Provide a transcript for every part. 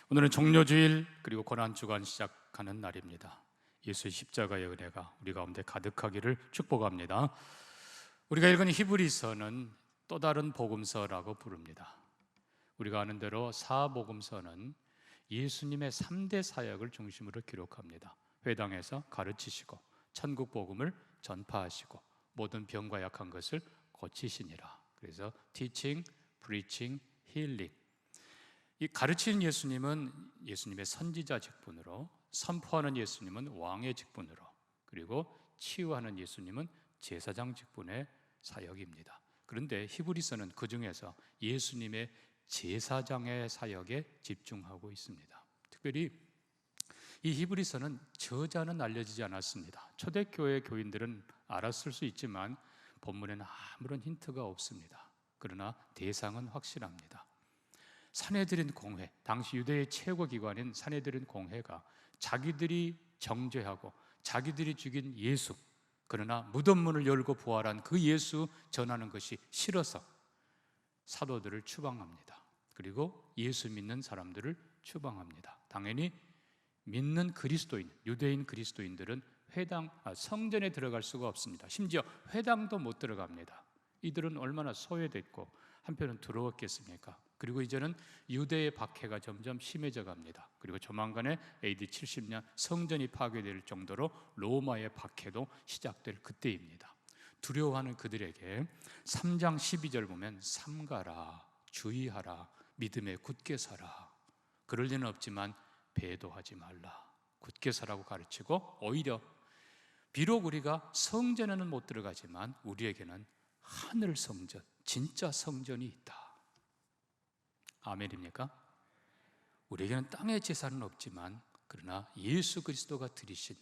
오늘은 종료주일 그리고 고난주간 시작하는 날입니다. 예수의 십자가의 은혜가 우리 가운데 가득하기를 축복합니다. 우리가 읽은 히브리서는 또 다른 복음서라고 부릅니다. 우리가 아는 대로 사복음서는 예수님의 3대 사역을 중심으로 기록합니다. 회당에서 가르치시고 천국 복음을 전파하시고 모든 병과 약한 것을 고치시니라. 그래서 teaching, preaching, healing. 이 가르치는 예수님은 예수님의 선지자 직분으로, 선포하는 예수님은 왕의 직분으로, 그리고 치유하는 예수님은 제사장 직분의 사역입니다. 그런데 히브리서는 그 중에서 예수님의 제사장의 사역에 집중하고 있습니다. 특별히 이 히브리서는 저자는 알려지지 않았습니다. 초대교회 교인들은 알았을 수 있지만 본문에는 아무런 힌트가 없습니다. 그러나 대상은 확실합니다. 산헤드린 공회, 당시 유대의 최고 기관인 산헤드린 공회가 자기들이 정죄하고 자기들이 죽인 예수, 그러나 무덤 문을 열고 부활한 그 예수 전하는 것이 싫어서 사도들을 추방합니다. 그리고 예수 믿는 사람들을 추방합니다. 당연히 믿는 그리스도인, 유대인 그리스도인들은 성전에 들어갈 수가 없습니다. 심지어 회당도 못 들어갑니다. 이들은 얼마나 소외됐고 한편은 두려웠겠습니까? 그리고 이제는 유대의 박해가 점점 심해져 갑니다. 그리고 조만간에 AD 70년 성전이 파괴될 정도로 로마의 박해도 시작될 그때입니다. 두려워하는 그들에게 3장 12절 보면 삼가라, 주의하라, 믿음에 굳게 서라. 그럴 리는 없지만 배도하지 말라. 굳게 서라고 가르치고, 오히려 비록 우리가 성전에는 못 들어가지만 우리에게는 하늘 성전, 진짜 성전이 있다. 아멘입니까? 우리에게는 땅의 제사는 없지만 그러나 예수 그리스도가 드리신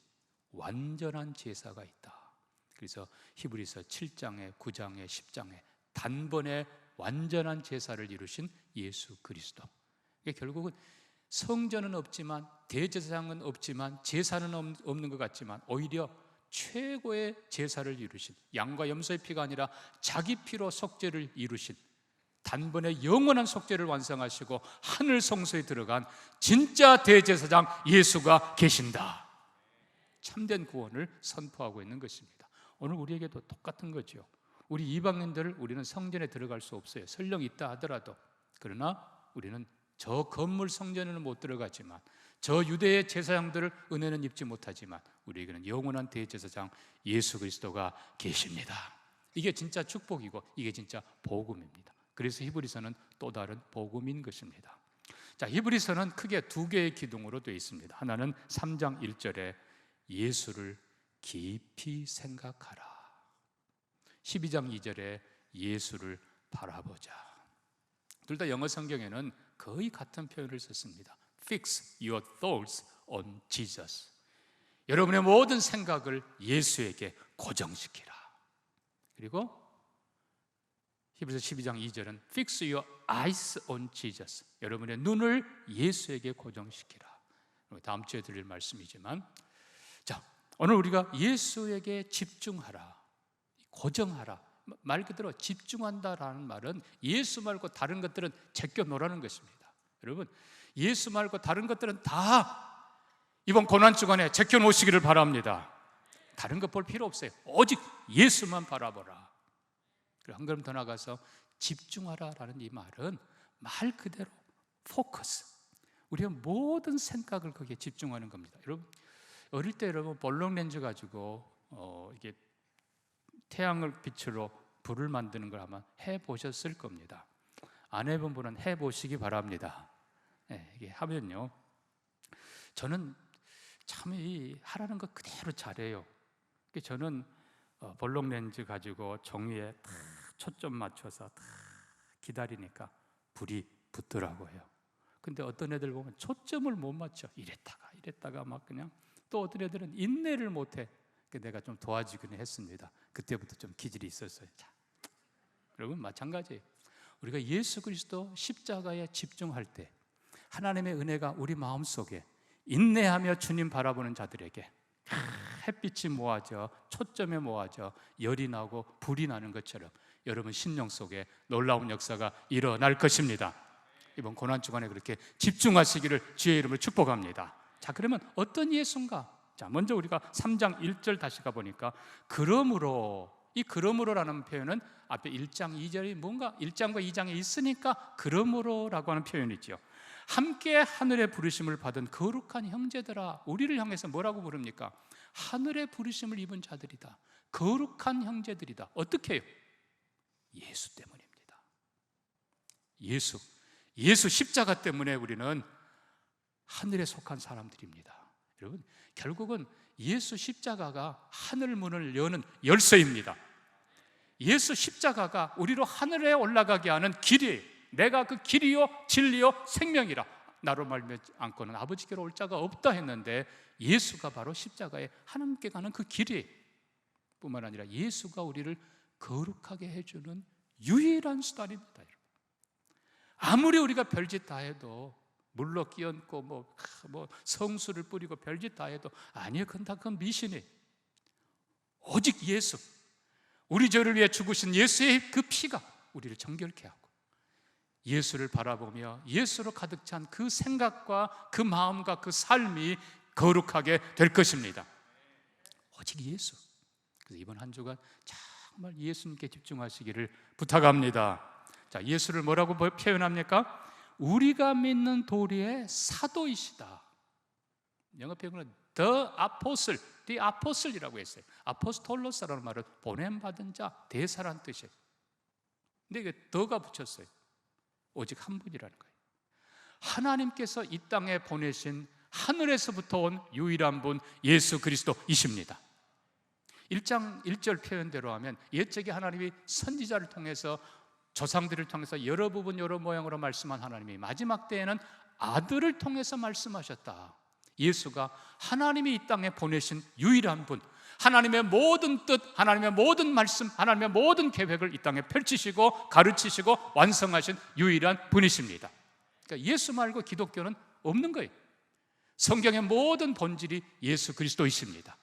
완전한 제사가 있다. 그래서 히브리서 7장에 9장에 10장에 단번에 완전한 제사를 이루신 예수 그리스도. 이게 결국은 성전은 없지만, 대제사장은 없지만, 제사는 없는 것 같지만 오히려 최고의 제사를 이루신, 양과 염소의 피가 아니라 자기 피로 속죄를 이루신, 단번에 영원한 속죄를 완성하시고 하늘 성소에 들어간 진짜 대제사장 예수가 계신다. 참된 구원을 선포하고 있는 것입니다. 오늘 우리에게도 똑같은 거죠. 우리 이방인들, 우리는 성전에 들어갈 수 없어요. 설령 있다 하더라도. 그러나 우리는 저 건물 성전에는 못 들어가지만, 저 유대의 제사장들을 은혜는 입지 못하지만 우리에게는 영원한 대제사장 예수 그리스도가 계십니다. 이게 진짜 축복이고 이게 진짜 복음입니다. 그래서 히브리서는 또 다른 복음인 것입니다. 자, 히브리서는 크게 두 개의 기둥으로 되어 있습니다. 하나는 3장 1절에 예수를 깊이 생각하라. 12장 2절에 예수를 바라보자. 둘 다 영어 성경에는 거의 같은 표현을 썼습니다. Fix your thoughts on Jesus. 여러분의 모든 생각을 예수에게 고정시키라. 그리고 히브리서 12장 2절은 Fix your eyes on Jesus. 여러분의 눈을 예수에게 고정시키라. 다음 주에 드릴 말씀이지만, 자, 오늘 우리가 예수에게 집중하라, 고정하라, 말 그대로 집중한다라는 말은 예수 말고 다른 것들은 제껴놓으라는 것입니다. 여러분, 예수 말고 다른 것들은 다 이번 고난주간에 제껴놓으시기를 바랍니다. 다른 것 볼 필요 없어요. 오직 예수만 바라보라. 그리고 한 걸음 더 나가서 집중하라라는 이 말은 말 그대로 포커스, 우리가 모든 생각을 거기에 집중하는 겁니다. 여러분, 어릴 때 여러분 볼록 렌즈 가지고 이게 태양을 빛으로 불을 만드는 걸 아마 해보셨을 겁니다. 안 해본 분은 해보시기 바랍니다. 네, 이게 하면요, 저는 참 이 하라는 거 그대로 잘해요. 저는 볼록 렌즈 가지고 종이에 딱 초점 맞춰서 딱 기다리니까 불이 붙더라고요. 근데 어떤 애들 보면 초점을 못 맞춰. 이랬다가 막 그냥, 또 어떤 애들은 인내를 못해. 내가 좀 도와주기는 했습니다. 그때부터 좀 기질이 있었어요. 자, 여러분 마찬가지예요. 우리가 예수 그리스도 십자가에 집중할 때 하나님의 은혜가 우리 마음속에 인내하며 주님 바라보는 자들에게 햇빛이 모아져 초점에 모아져 열이 나고 불이 나는 것처럼 여러분 심령 속에 놀라운 역사가 일어날 것입니다. 이번 고난주간에 그렇게 집중하시기를 주의 이름으로 축복합니다. 자, 그러면 어떤 예수인가? 자, 먼저 우리가 3장 1절 다시 가보니까 그러므로, 이 그러므로라는 표현은 앞에 1장 2절이 뭔가 1장과 2장에 있으니까 그러므로라고 하는 표현이죠. 함께 하늘의 부르심을 받은 거룩한 형제들아, 우리를 향해서 뭐라고 부릅니까? 하늘의 부르심을 입은 자들이다, 거룩한 형제들이다. 어떻게 해요? 예수 때문입니다. 예수 십자가 때문에 우리는 하늘에 속한 사람들입니다. 여러분, 결국은 예수 십자가가 하늘 문을 여는 열쇠입니다. 예수 십자가가 우리로 하늘에 올라가게 하는 길이에요. 내가 그 길이요 진리요 생명이라, 나로 말미 않고는 아버지께로 올 자가 없다 했는데 예수가 바로 십자가에 하나님께 가는 그 길이에요. 뿐만 아니라 예수가 우리를 거룩하게 해주는 유일한 수단입니다. 아무리 우리가 별짓 다 해도, 물로 끼얹고 뭐 성수를 뿌리고 별짓 다 해도 아니에요. 그건 미신이에요. 오직 예수, 우리 죄를 위해 죽으신 예수의 그 피가 우리를 정결케 하고, 예수를 바라보며 예수로 가득 찬 그 생각과 그 마음과 그 삶이 거룩하게 될 것입니다. 오직 예수. 그래서 이번 한 주간 정말 예수님께 집중하시기를 부탁합니다. 자, 예수를 뭐라고 표현합니까? 우리가 믿는 도리의 사도이시다. 영어 표현은 The Apostle, The Apostle이라고 했어요. 아포스톨로스라는 말은 보냄받은 자, 대사란 뜻이에요. 근데 이게 더가 붙였어요. 오직 한 분이라는 거예요. 하나님께서 이 땅에 보내신 하늘에서부터 온 유일한 분 예수 그리스도이십니다. 1장 1절 표현대로 하면 옛적에 하나님이 선지자를 통해서, 조상들을 통해서 여러 부분 여러 모양으로 말씀한 하나님이 마지막 때에는 아들을 통해서 말씀하셨다. 예수가 하나님이 이 땅에 보내신 유일한 분, 하나님의 모든 뜻, 하나님의 모든 말씀, 하나님의 모든 계획을 이 땅에 펼치시고 가르치시고 완성하신 유일한 분이십니다. 그러니까 예수 말고 기독교는 없는 거예요. 성경의 모든 본질이 예수 그리스도이십니다.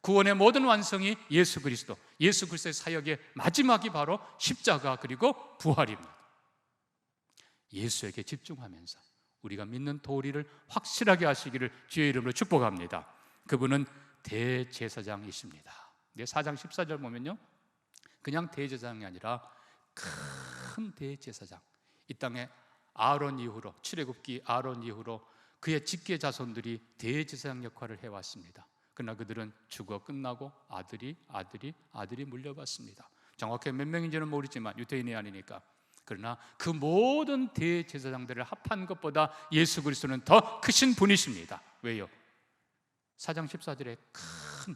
구원의 모든 완성이 예수 그리스도, 예수 그리스도의 사역의 마지막이 바로 십자가 그리고 부활입니다. 예수에게 집중하면서 우리가 믿는 도리를 확실하게 하시기를 주의 이름으로 축복합니다. 그분은 대제사장이십니다. 4장 14절 보면요, 그냥 대제사장이 아니라 큰 대제사장, 이 땅에 아론 이후로, 출애굽기 아론 이후로 그의 직계 자손들이 대제사장 역할을 해왔습니다. 그러나 그들은 죽어 끝나고 아들이 물려받습니다. 정확히 몇 명인지는 모르지만 유대인이 아니니까. 그러나 그 모든 대제사장들을 합한 것보다 예수 그리스도는 더 크신 분이십니다. 왜요? 4장 14절에 큰,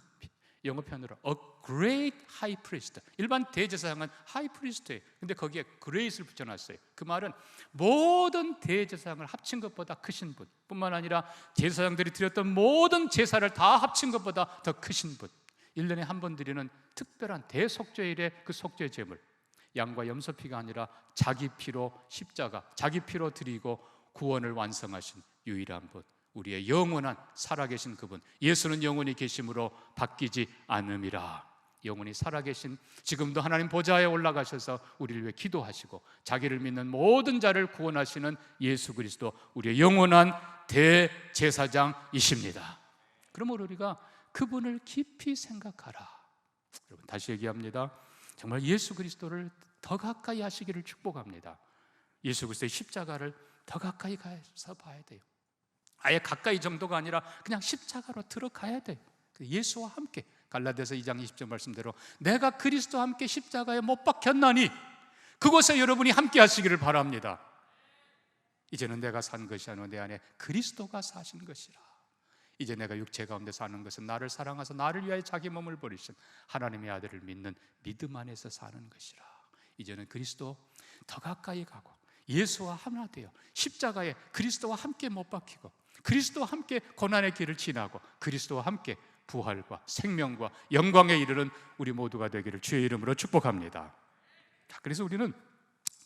영어 표현으로 A great high priest, 일반 대제사장은 high priest예요. 근데 거기에 great을 붙여놨어요. 그 말은 모든 대제사장을 합친 것보다 크신 분, 뿐만 아니라 제사장들이 드렸던 모든 제사를 다 합친 것보다 더 크신 분, 1년에 한 번 드리는 특별한 대속죄일의 그 속죄 제물, 양과 염소피가 아니라 자기 피로 십자가, 자기 피로 드리고 구원을 완성하신 유일한 분, 우리의 영원한 살아계신 그분, 예수는 영원히 계심으로 바뀌지 않음이라. 영원히 살아계신, 지금도 하나님 보좌에 올라가셔서 우리를 위해 기도하시고 자기를 믿는 모든 자를 구원하시는 예수 그리스도, 우리의 영원한 대제사장이십니다. 그러므로 우리가 그분을 깊이 생각하라. 여러분, 다시 얘기합니다. 정말 예수 그리스도를 더 가까이 하시기를 축복합니다. 예수 그리스도의 십자가를 더 가까이 가서 봐야 돼요. 아예 가까이 정도가 아니라 그냥 십자가로 들어가야 돼요. 예수와 함께, 갈라디아서 2장 20절 말씀대로 내가 그리스도와 함께 십자가에 못 박혔나니 그곳에 여러분이 함께 하시기를 바랍니다. 이제는 내가 산 것이 아니라 내 안에 그리스도가 사신 것이라. 이제 내가 육체 가운데 사는 것은 나를 사랑하사 나를 위하여 자기 몸을 버리신 하나님의 아들을 믿는 믿음 안에서 사는 것이라. 이제는 그리스도 더 가까이 가고 예수와 하나 되어 십자가에 그리스도와 함께 못 박히고 그리스도와 함께 고난의 길을 지나고 그리스도와 함께 부활과 생명과 영광에 이르는 우리 모두가 되기를 주의 이름으로 축복합니다. 그래서 우리는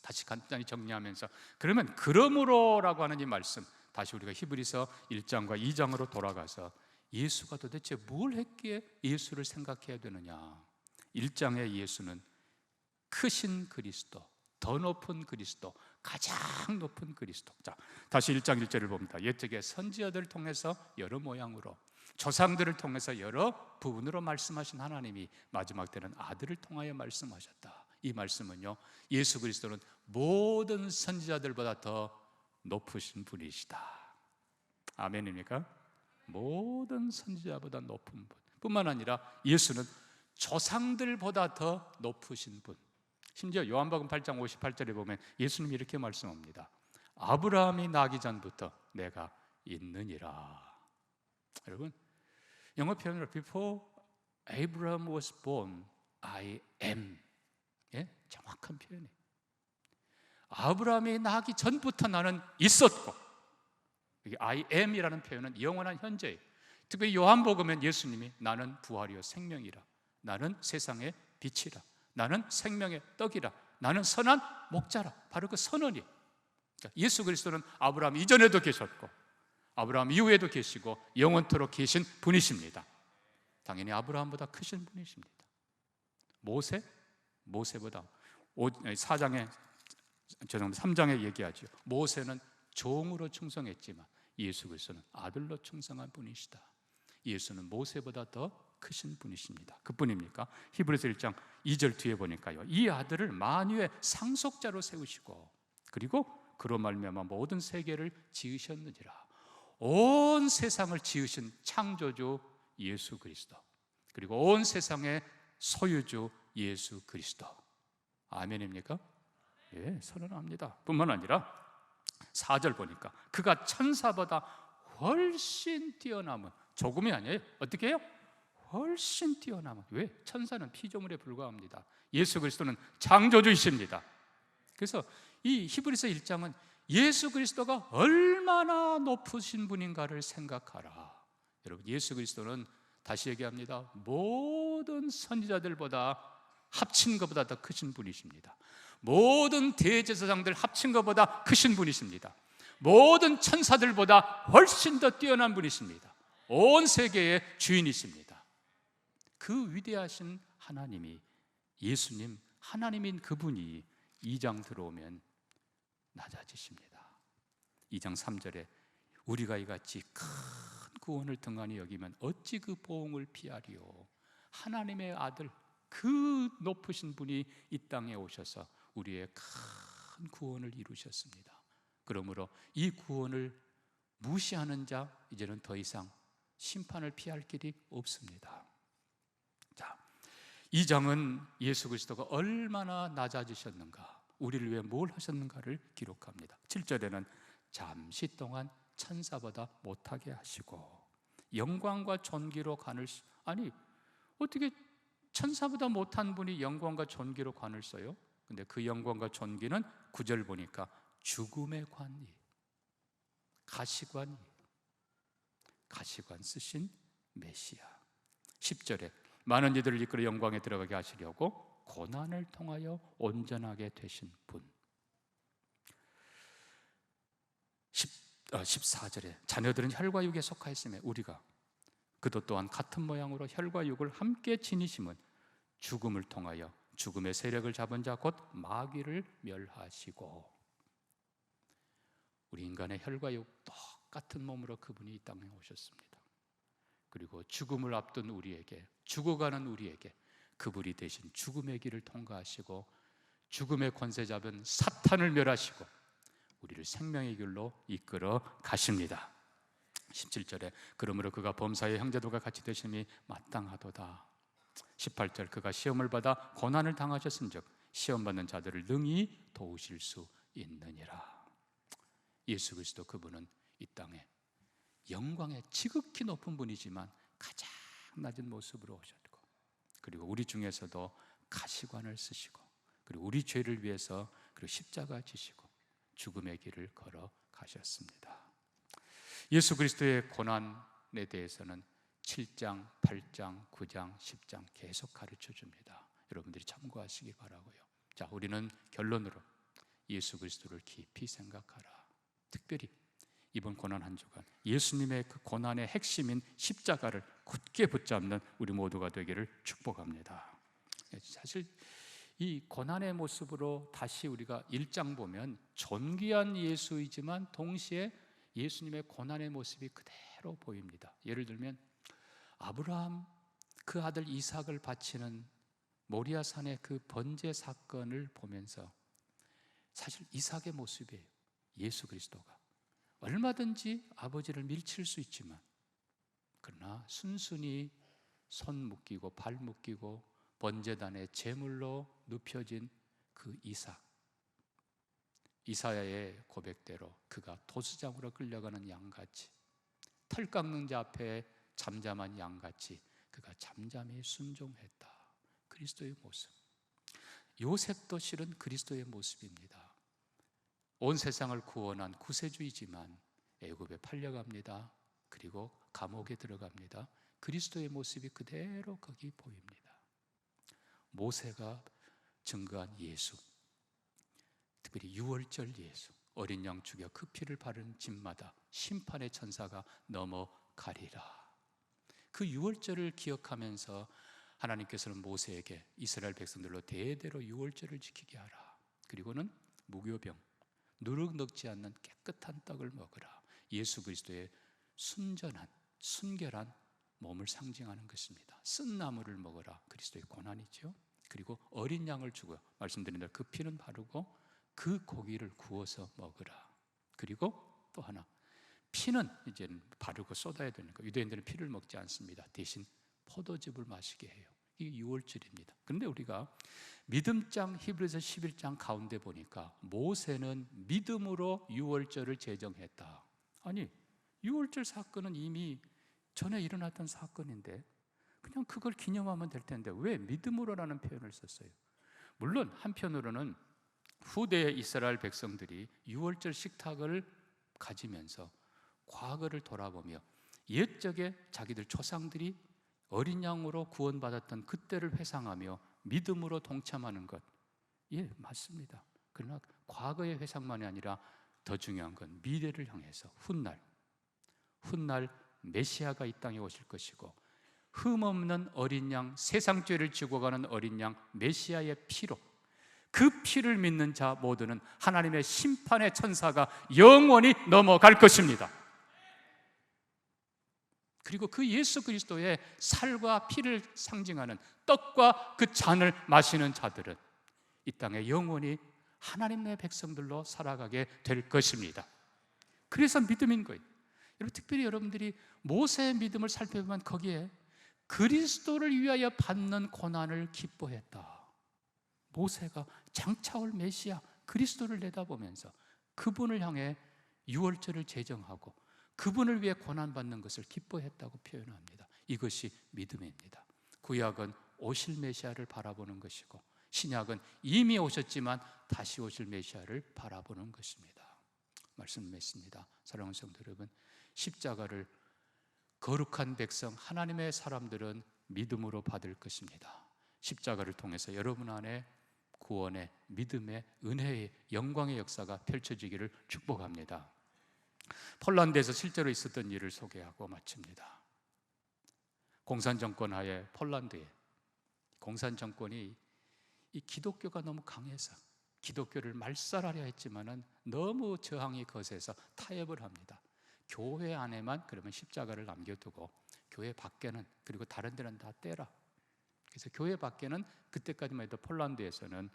다시 간단히 정리하면서, 그러면 그러므로라고 하는 이 말씀, 다시 우리가 히브리서 1장과 2장으로 돌아가서 예수가 도대체 뭘 했기에 예수를 생각해야 되느냐. 1장의 예수는 크신 그리스도, 더 높은 그리스도, 가장 높은 그리스도. 자, 다시 1장 1절을 봅니다. 옛적에 선지자들을 통해서 여러 모양으로, 조상들을 통해서 여러 부분으로 말씀하신 하나님이 마지막 때는 아들을 통하여 말씀하셨다. 이 말씀은요, 예수 그리스도는 모든 선지자들보다 더 높으신 분이시다. 아멘입니까? 모든 선지자보다 높은 분 뿐만 아니라 예수는 조상들보다 더 높으신 분. 심지어 요한복음 8장 58절에 보면 예수님이 이렇게 말씀합니다. 아브라함이 나기 전부터 내가 있느니라. 여러분, 영어 표현으로 Before Abraham was born, I am. 예? 정확한 표현이에요. 아브라함이 나기 전부터 나는 있었고, I am이라는 표현은 영원한 현재예요. 특별히 요한복음은 예수님이 나는 부활이요 생명이라, 나는 세상의 빛이라, 나는 생명의 떡이라, 나는 선한 목자라. 바로 그 선언이에요. 예수 그리스도는 아브라함 이전에도 계셨고 아브라함 이후에도 계시고 영원토록 계신 분이십니다. 당연히 아브라함보다 크신 분이십니다. 모세보다 3장에 얘기하죠. 모세는 종으로 충성했지만 예수 그리스도는 아들로 충성한 분이시다. 예수는 모세보다 더 크신 분이십니다. 그뿐입니까? 히브리서 1장 2절 뒤에 보니까요, 이 아들을 만유의 상속자로 세우시고 그리고 그로 말미암아 모든 세계를 지으셨느니라. 온 세상을 지으신 창조주 예수 그리스도, 그리고 온 세상의 소유주 예수 그리스도. 아멘입니까? 예, 선언합니다. 뿐만 아니라 4절 보니까 그가 천사보다 훨씬 뛰어남은, 조금이 아니에요. 어떻게 해요? 훨씬 뛰어남은. 왜? 천사는 피조물에 불과합니다. 예수 그리스도는 창조주이십니다. 그래서 이 히브리서 1장은 예수 그리스도가 얼마나 높으신 분인가를 생각하라. 여러분, 예수 그리스도는 다시 얘기합니다. 모든 선지자들보다 합친 것보다 더 크신 분이십니다. 모든 대제사장들 합친 것보다 크신 분이십니다. 모든 천사들보다 훨씬 더 뛰어난 분이십니다. 온 세계의 주인이십니다. 그 위대하신 하나님이, 예수님 하나님인 그분이 2장 들어오면 낮아지십니다. 2장 3절에 우리가 이같이 큰 구원을 등한히 여기면 어찌 그 보응을 피하리요. 하나님의 아들, 그 높으신 분이 이 땅에 오셔서 우리의 큰 구원을 이루셨습니다. 그러므로 이 구원을 무시하는 자, 이제는 더 이상 심판을 피할 길이 없습니다. 자, 이 장은 예수 그리스도가 얼마나 낮아지셨는가, 우리를 위해 뭘 하셨는가를 기록합니다. 7절에는 잠시 동안 천사보다 못하게 하시고 영광과 존귀로 관을, 아니 어떻게 천사보다 못한 분이 영광과 존귀로 관을 써요? 근데 그 영광과 존귀는 9절 보니까 죽음의 관이, 가시관 쓰신 메시아. 10절에 많은 이들을 이끌어 영광에 들어가게 하시려고 고난을 통하여 온전하게 되신 분. 14절에 자녀들은 혈과 육에 속하였으며 우리가 그도 또한 같은 모양으로 혈과 육을 함께 지니심은 죽음을 통하여 죽음의 세력을 잡은 자 곧 마귀를 멸하시고. 우리 인간의 혈과 육 똑같은 몸으로 그분이 이 땅에 오셨습니다. 그리고 죽음을 앞둔 우리에게, 죽어가는 우리에게 그분이 대신 죽음의 길을 통과하시고 죽음의 권세 잡은 사탄을 멸하시고 우리를 생명의 길로 이끌어 가십니다. 17절에 그러므로 그가 범사의 형제들과 같이 되심이 마땅하도다. 18절 그가 시험을 받아 고난을 당하셨은즉 시험받는 자들을 능히 도우실 수 있느니라. 예수 그리스도, 그분은 이 땅에 영광의 지극히 높은 분이지만 가장 낮은 모습으로 오셨고, 그리고 우리 중에서도 가시관을 쓰시고, 그리고 우리 죄를 위해서 그리고 십자가 지시고 죽음의 길을 걸어 가셨습니다. 예수 그리스도의 고난에 대해서는 7장, 8장, 9장, 10장 계속 가르쳐 줍니다. 여러분들이 참고하시기 바라고요. 자, 우리는 결론으로 예수 그리스도를 깊이 생각하라. 특별히 이번 고난 한 주간 예수님의 그 고난의 핵심인 십자가를 굳게 붙잡는 우리 모두가 되기를 축복합니다. 사실 이 고난의 모습으로 다시 우리가 1장 보면 존귀한 예수이지만 동시에 예수님의 고난의 모습이 그대로 보입니다. 예를 들면 아브라함 그 아들 이삭을 바치는 모리아산의 그 번제 사건을 보면서 사실 이삭의 모습이에요. 예수 그리스도가 얼마든지 아버지를 밀칠 수 있지만 그러나 순순히 손 묶이고 발 묶이고 번제단의 제물로 눕혀진 그 이삭, 이사야의 고백대로 그가 도수장으로 끌려가는 양같이, 털 깎는 자 앞에 잠잠한 양같이 그가 잠잠히 순종했다. 그리스도의 모습. 요셉도 실은 그리스도의 모습입니다. 온 세상을 구원한 구세주이지만 애굽에 팔려갑니다. 그리고 감옥에 들어갑니다. 그리스도의 모습이 그대로 거기 보입니다. 모세가 증거한 예수, 특별히 유월절 예수, 어린 양 죽여 그 피를 바르는 집마다 심판의 천사가 넘어가리라. 그 유월절을 기억하면서 하나님께서는 모세에게 이스라엘 백성들로 대대로 유월절을 지키게 하라. 그리고는 무교병, 누룩 넣지 않는 깨끗한 떡을 먹으라. 예수 그리스도의 순전한, 순결한 몸을 상징하는 것입니다. 쓴 나물을 먹어라. 그리스도의 고난이죠. 그리고 어린 양을 주고 말씀드린 대로 그 피는 바르고 그 고기를 구워서 먹으라. 그리고 또 하나, 피는 이제 바르고 쏟아야 되는 거. 유대인들은 피를 먹지 않습니다. 대신 포도즙을 마시게 해요. 이게 유월절입니다. 그런데 우리가 믿음장 히브리서 11장 가운데 보니까 모세는 믿음으로 유월절을 제정했다. 아니, 유월절 사건은 이미 전에 일어났던 사건인데 그냥 그걸 기념하면 될 텐데 왜 믿음으로라는 표현을 썼어요? 물론 한편으로는 후대의 이스라엘 백성들이 유월절 식탁을 가지면서 과거를 돌아보며 옛적에 자기들 조상들이 어린 양으로 구원받았던 그때를 회상하며 믿음으로 동참하는 것, 예, 맞습니다. 그러나 과거의 회상만이 아니라 더 중요한 건 미래를 향해서 훗날 메시아가 이 땅에 오실 것이고 흠없는 어린 양, 세상 죄를 지고 가는 어린 양 메시아의 피로, 그 피를 믿는 자 모두는 하나님의 심판의 천사가 영원히 넘어갈 것입니다. 그리고 그 예수 그리스도의 살과 피를 상징하는 떡과 그 잔을 마시는 자들은 이 땅에 영원히 하나님의 백성들로 살아가게 될 것입니다. 그래서 믿음인 거예요. 여러분, 특별히 여러분들이 모세의 믿음을 살펴보면 거기에 그리스도를 위하여 받는 고난을 기뻐했다. 모세가 장차올 메시아 그리스도를 내다보면서 그분을 향해 유월절을 제정하고 그분을 위해 고난받는 것을 기뻐했다고 표현합니다. 이것이 믿음입니다. 구약은 오실 메시아를 바라보는 것이고 신약은 이미 오셨지만 다시 오실 메시아를 바라보는 것입니다. 말씀 맺습니다. 사랑하는 성도 여러분, 십자가를 거룩한 백성 하나님의 사람들은 믿음으로 받을 것입니다. 십자가를 통해서 여러분 안에 구원의, 믿음의, 은혜의, 영광의 역사가 펼쳐지기를 축복합니다. 폴란드에서 실제로 있었던 일을 소개하고 마칩니다. 공산정권 하에 폴란드에 공산정권이 이 기독교가 너무 강해서 기독교를 말살하려 했지만은 너무 저항이 거세서 타협을 합니다. 교회 안에만 그러면 십자가를 남겨두고 교회 밖에는, 그리고 다른 데는 다 떼라. 그래서 교회 밖에는 그때까지만 해도 폴란드에서는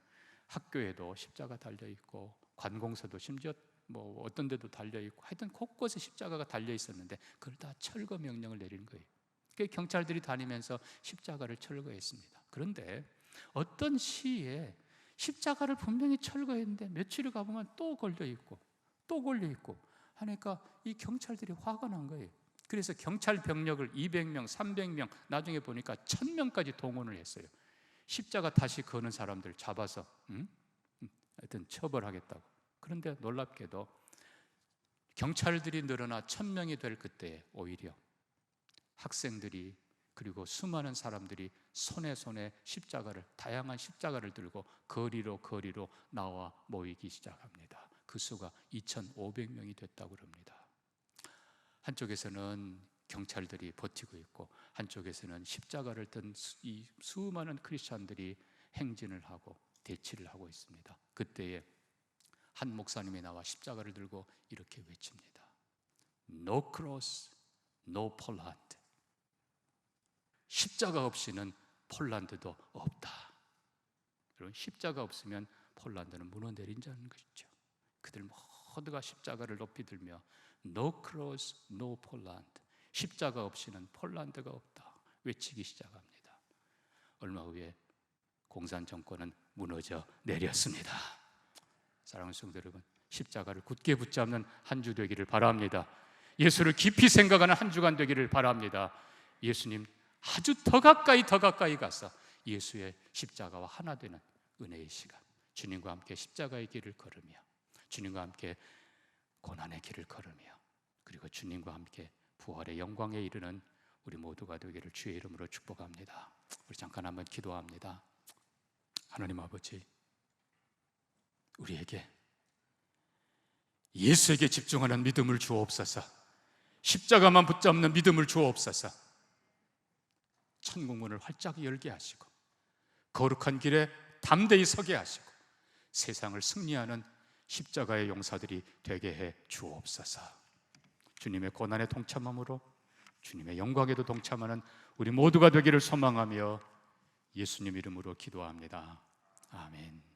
학교에도 십자가 달려 있고 관공서도 심지어 뭐 어떤 데도 달려 있고 하여튼 곳곳에 십자가가 달려 있었는데 그걸 다 철거 명령을 내린 거예요. 그 경찰들이 다니면서 십자가를 철거했습니다. 그런데 어떤 시에 십자가를 분명히 철거했는데 며칠을 가보면 또 걸려 있고 또 걸려 있고 하니까 이 경찰들이 화가 난 거예요. 그래서 경찰 병력을 200명, 300명, 나중에 보니까 1000명까지 동원을 했어요. 십자가 다시 거는 사람들 잡아서 하여튼 처벌하겠다고. 그런데 놀랍게도 경찰들이 늘어나 1000명이 될 그때에 오히려 학생들이 그리고 수많은 사람들이 손에 십자가를, 다양한 십자가를 들고 거리로 나와 모이기 시작합니다. 그 수가 2500명이 됐다고 합니다. 한쪽에서는 경찰들이 버티고 있고 한쪽에서는 십자가를 든 이 수많은 크리스찬들이 행진을 하고 대치를 하고 있습니다. 그때에 한 목사님이 나와 십자가를 들고 이렇게 외칩니다. No cross, no Poland. 십자가 없이는 폴란드도 없다. 여러분, 십자가 없으면 폴란드는 무너내린다는 것이죠. 그들 모두가 십자가를 높이 들며 No cross, no Poland. 십자가 없이는 폴란드가 없다 외치기 시작합니다. 얼마 후에 공산 정권은 무너져 내렸습니다. 사랑하는 성도 여러분, 십자가를 굳게 붙잡는 한 주 되기를 바랍니다. 예수를 깊이 생각하는 한 주간 되기를 바랍니다. 예수님 아주 더 가까이 가서 예수의 십자가와 하나 되는 은혜의 시간, 주님과 함께 십자가의 길을 걸으며 주님과 함께 고난의 길을 걸으며 그리고 주님과 함께 부활의 영광에 이르는 우리 모두가 되기를 주의 이름으로 축복합니다. 우리 잠깐 한번 기도합니다. 하나님 아버지, 우리에게 예수에게 집중하는 믿음을 주옵소서. 십자가만 붙잡는 믿음을 주옵소서. 천국문을 활짝 열게 하시고 거룩한 길에 담대히 서게 하시고 세상을 승리하는 십자가의 용사들이 되게 해 주옵소서. 주님의 고난에 동참함으로 주님의 영광에도 동참하는 우리 모두가 되기를 소망하며 예수님 이름으로 기도합니다. 아멘.